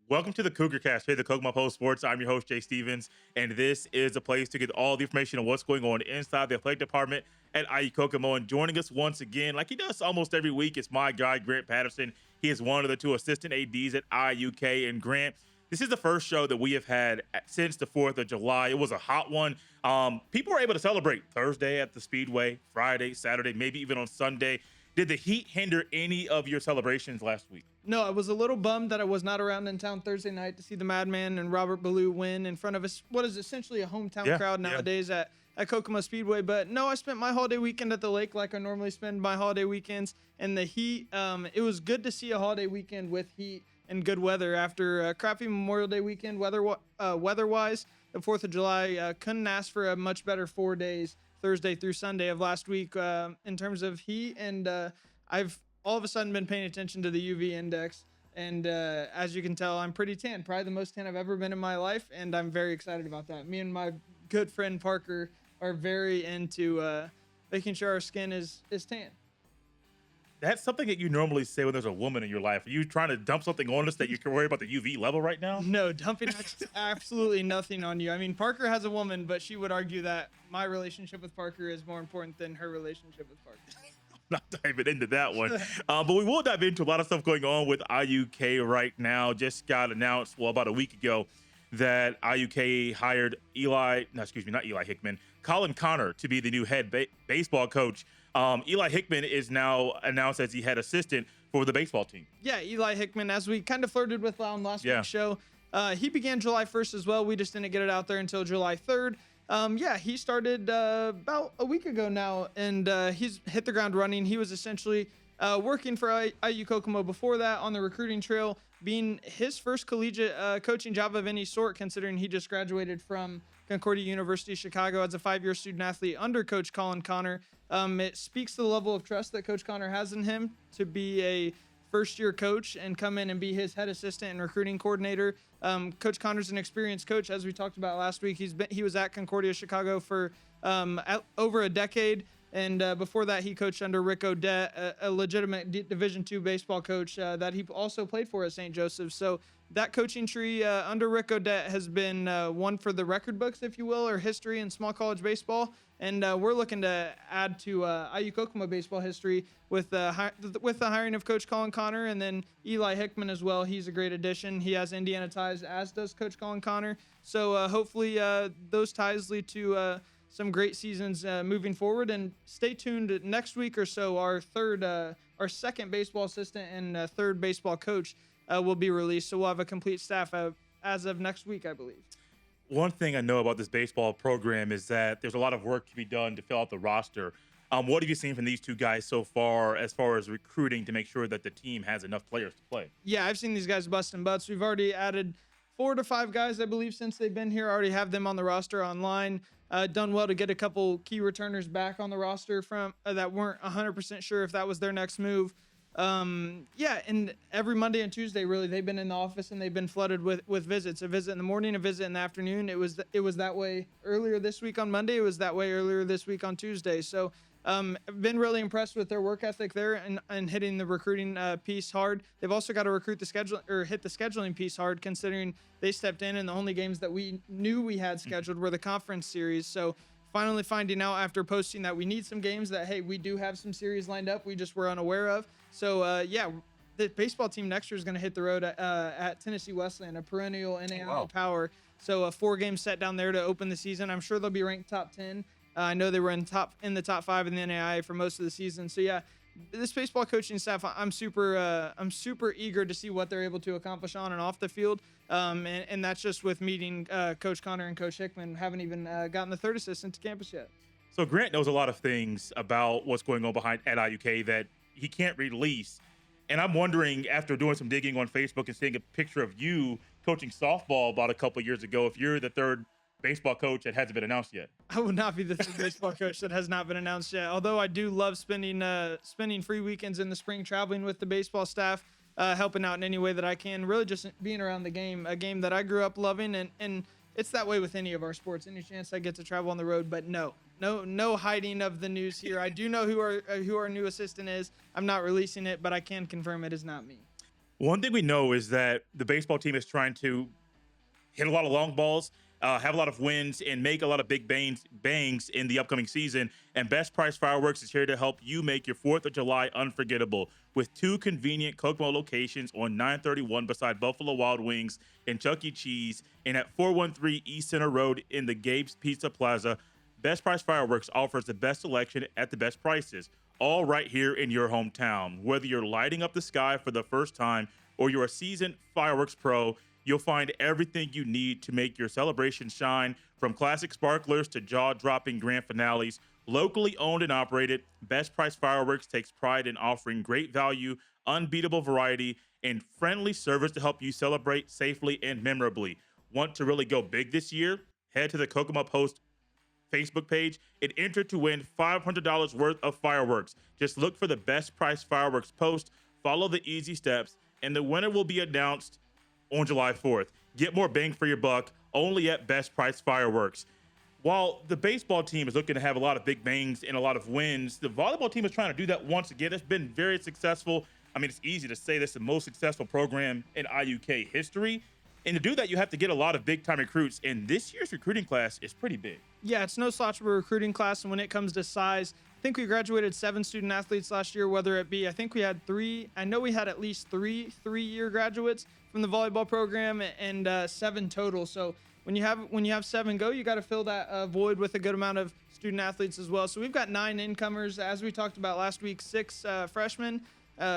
Welcome to the Cougar Cast here at the Kokomo Post Sports. I'm your host, Jay Stevens, and this is a place to get all the information on what's going on inside the athletic department at IU Kokomo. And joining us once again, like he does almost every week, is my guy, Grant Patterson. He is one of the two assistant ADs at IUK. And Grant, this is the first show that we have had since the 4th of July. It was a hot one. People were able to celebrate Thursday at the Speedway, Friday, Saturday, maybe even on Sunday. Did the heat hinder any of your celebrations last week? No, I was a little bummed that I was not around in town Thursday night to see the Madman and Robert Ballou win in front of us, what is essentially a hometown crowd nowadays at Kokomo Speedway. But no, I spent my holiday weekend at the lake like I normally spend my holiday weekends. And the heat, it was good to see a holiday weekend with heat and good weather after a crappy Memorial Day weekend weather-wise. The 4th of July, couldn't ask for a much better 4 days, Thursday through Sunday of last week in terms of heat. And I've all of a sudden been paying attention to the UV index. And as you can tell, I'm pretty tan, probably the most tan I've ever been in my life. And I'm very excited about that. Me and my good friend Parker are very into making sure our skin is tan. That's something that you normally say when there's a woman in your life. Are you trying to dump something on us that you can worry about the UV level right now? No, dumping absolutely nothing on you. I mean, Parker has a woman, but she would argue that my relationship with Parker is more important than her relationship with Parker. Not diving into that one. But we will dive into a lot of stuff going on with IUK right now. Just got announced, about a week ago, that IUK hired not Eli Hickman, Colin Connor to be the new head baseball coach. Eli Hickman is now announced as the head assistant for the baseball team. Yeah, Eli Hickman, as we kind of flirted with on last week's show, he began July 1st as well. We just didn't get it out there until July 3rd. He started about a week ago now, and he's hit the ground running. He was essentially working for IU Kokomo before that on the recruiting trail, being his first collegiate coaching job of any sort, considering he just graduated from Concordia University, Chicago as a 5-year student athlete under Coach Colin Connor. It speaks to the level of trust that Coach Connor has in him to be a first-year coach and come in and be his head assistant and recruiting coordinator. Coach Connor's an experienced coach, as we talked about last week. He was at Concordia, Chicago for over a decade. And before that, he coached under Rick Odette, a legitimate Division II baseball coach that he also played for at St. Joseph's. So that coaching tree under Rick Odette has been one for the record books, if you will, or history in small college baseball. And we're looking to add to IU Kokomo baseball history with the hiring of Coach Colin Connor and then Eli Hickman as well. He's a great addition. He has Indiana ties, as does Coach Colin Connor. So hopefully those ties lead to some great seasons moving forward. And stay tuned next week or so. Our second baseball assistant and third baseball coach will be released. So we'll have a complete staff as of next week, I believe. One thing I know about this baseball program is that there's a lot of work to be done to fill out the roster. What have you seen from these two guys so far as recruiting to make sure that the team has enough players to play? Yeah, I've seen these guys busting butts. We've already added 4 to 5 guys, I believe, since they've been here. I already have them on the roster online. Done well to get a couple key returners back on the roster from that weren't 100% sure if that was their next move. And every Monday and Tuesday, really, they've been in the office and they've been flooded with visits. A visit in the morning, a visit in the afternoon. It was that way earlier this week on Monday. It was that way earlier this week on Tuesday. So I've been really impressed with their work ethic there and hitting the recruiting piece hard. They've also got to hit the scheduling piece hard, considering they stepped in and the only games that we knew we had scheduled were the conference series. So finally finding out after posting that we need some games that, hey, we do have some series lined up we just were unaware of. So, the baseball team next year is going to hit the road at Tennessee Wesleyan, a perennial NAIA power. So a 4-game set down there to open the season. I'm sure they'll be ranked top 10. I know they were in the top 5 in the NAIA for most of the season. So, yeah, this baseball coaching staff, I'm super eager to see what they're able to accomplish on and off the field. And that's just with meeting Coach Connor and Coach Hickman. Haven't even gotten the third assistant to campus yet. So Grant knows a lot of things about what's going on behind at IUK that he can't release. And I'm wondering, after doing some digging on Facebook and seeing a picture of you coaching softball about a couple of years ago, if you're the third baseball coach that hasn't been announced yet. I will not be the third baseball coach that has not been announced yet. Although I do love spending free weekends in the spring, traveling with the baseball staff, helping out in any way that I can. Really just being around the game, a game that I grew up loving, and it's that way with any of our sports. Any chance I get to travel on the road, but no hiding of the news here. I do know who our new assistant is. I'm not releasing it, but I can confirm it is not me. One thing we know is that the baseball team is trying to hit a lot of long balls, have a lot of wins, and make a lot of big bangs in the upcoming season. And Best Price Fireworks is here to help you make your 4th of July unforgettable with 2 convenient Kokomo locations on 931 beside Buffalo Wild Wings and Chuck E. Cheese, and at 413 East Center Road in the Gabe's Pizza Plaza. Best Price Fireworks offers the best selection at the best prices, all right here in your hometown. Whether you're lighting up the sky for the first time or you're a seasoned fireworks pro, you'll find everything you need to make your celebration shine, from classic sparklers to jaw-dropping grand finales. Locally owned and operated, Best Price Fireworks takes pride in offering great value, unbeatable variety, and friendly service to help you celebrate safely and memorably. Want to really go big this year? Head to the Kokomo Post Facebook page and enter to win $500 worth of fireworks. Just look for the Best Price Fireworks post, follow the easy steps, and the winner will be announced on July 4th. Get more bang for your buck only at Best Price Fireworks. While the baseball team is looking to have a lot of big bangs and a lot of wins, the volleyball team is trying to do that once again. It's been very successful. I mean, it's easy to say this is the most successful program in IUK history. And to do that, you have to get a lot of big-time recruits. And this year's recruiting class is pretty big. Yeah, it's no slouch of a recruiting class. And when it comes to size, I think we graduated 7 student athletes last year, whether it be, I think we had 3. I know we had at least 3 3-year graduates from the volleyball program, and 7 total. So when you have 7 go, you got to fill that void with a good amount of student athletes as well. So we've got 9 incomers, as we talked about last week, 6 freshmen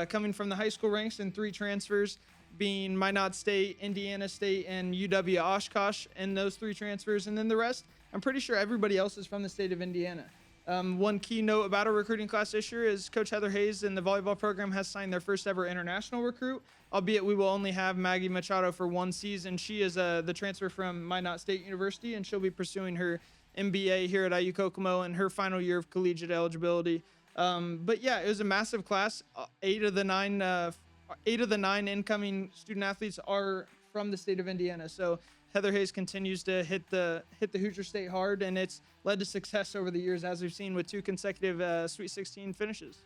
coming from the high school ranks, and 3 transfers, being Minot State, Indiana State, and UW Oshkosh in those 3 transfers. And then the rest, I'm pretty sure everybody else is from the state of Indiana. One key note about our recruiting class this year is Coach Heather Hayes in the volleyball program has signed their first ever international recruit, albeit we will only have Maggie Machado for 1 season. She is the transfer from Minot State University, and she'll be pursuing her MBA here at IU Kokomo in her final year of collegiate eligibility. But yeah, it was a massive class. 8 of the 9 incoming student athletes are from the state of Indiana. So Heather Hayes continues to hit the Hoosier State hard, and it's led to success over the years, as we've seen with 2 consecutive Sweet 16 finishes.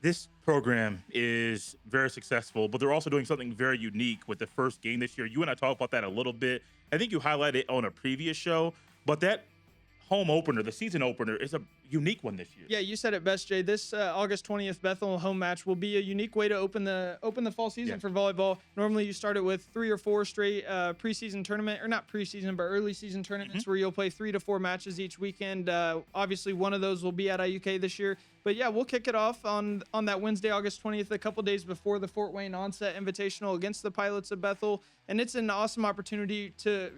This program is very successful, but they're also doing something very unique with the first game this year. You and I talked about that a little bit. I think you highlighted it on a previous show, but that home opener, the season opener, is a unique one this year. Yeah, you said it best, Jay. This August 20th Bethel home match will be a unique way to open the fall season for volleyball. Normally, you start it with 3 or 4 straight preseason tournament, or not preseason, but early season tournaments where you'll play 3 to 4 matches each weekend. Obviously, one of those will be at IUK this year. But yeah, we'll kick it off on that Wednesday, August 20th, a couple days before the Fort Wayne Onset Invitational against the Pilots of Bethel. And it's an awesome opportunity to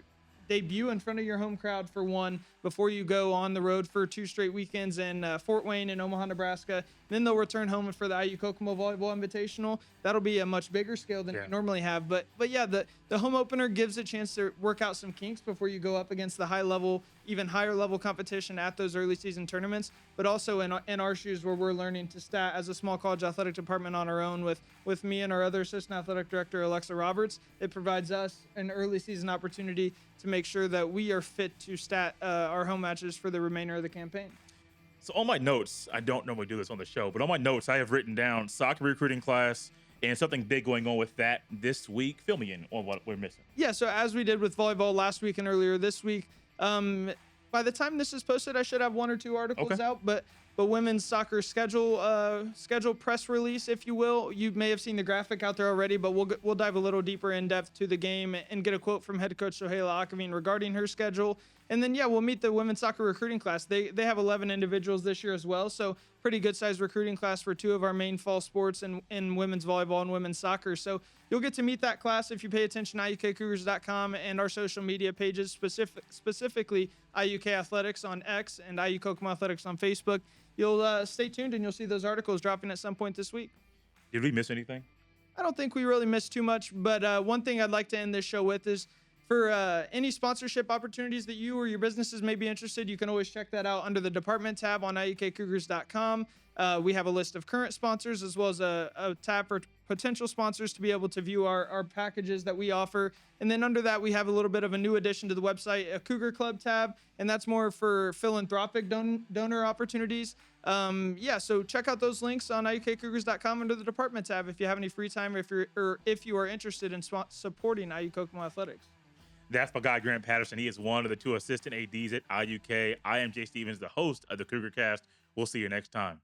debut in front of your home crowd for one before you go on the road for 2 straight weekends in Fort Wayne and Omaha, Nebraska. Then they'll return home for the IU Kokomo Volleyball Invitational. That'll be a much bigger scale than we normally have. But yeah, the home opener gives a chance to work out some kinks before you go up against the even higher level competition at those early season tournaments. But also in our shoes, where we're learning to stat as a small college athletic department on our own with me and our other assistant athletic director, Alexa Roberts, it provides us an early season opportunity to make sure that we are fit to stat our home matches for the remainder of the campaign. So on my notes, I don't normally do this on the show, but on my notes, I have written down soccer recruiting class and something big going on with that this week. Fill me in on what we're missing. Yeah, so as we did with volleyball last week and earlier this week, by the time this is posted, I should have 1 or 2 articles out, but women's soccer schedule press release, if you will. You may have seen the graphic out there already, but we'll dive a little deeper in depth to the game and get a quote from head coach Sohaila Akavine regarding her schedule. And then, we'll meet the women's soccer recruiting class. They have 11 individuals this year as well, so pretty good-sized recruiting class for 2 of our main fall sports in women's volleyball and women's soccer. So you'll get to meet that class if you pay attention to IUKCougars.com and our social media pages, specifically IUK Athletics on X and IU Kokomo Athletics on Facebook. You'll stay tuned, and you'll see those articles dropping at some point this week. Did we miss anything? I don't think we really missed too much, but one thing I'd like to end this show with is, For any sponsorship opportunities that you or your businesses may be interested, you can always check that out under the department tab on iukcougars.com. We have a list of current sponsors as well as a tab for potential sponsors to be able to view our packages that we offer. And then under that, we have a little bit of a new addition to the website, a Cougar Club tab, and that's more for philanthropic donor opportunities. So check out those links on iukcougars.com under the department tab if you have any free time or if you are interested in supporting IU Kokomo athletics. That's my guy, Grant Patterson. He is one of the 2 assistant ADs at IUK. I am Jay Stevens, the host of the Cougar Cast. We'll see you next time.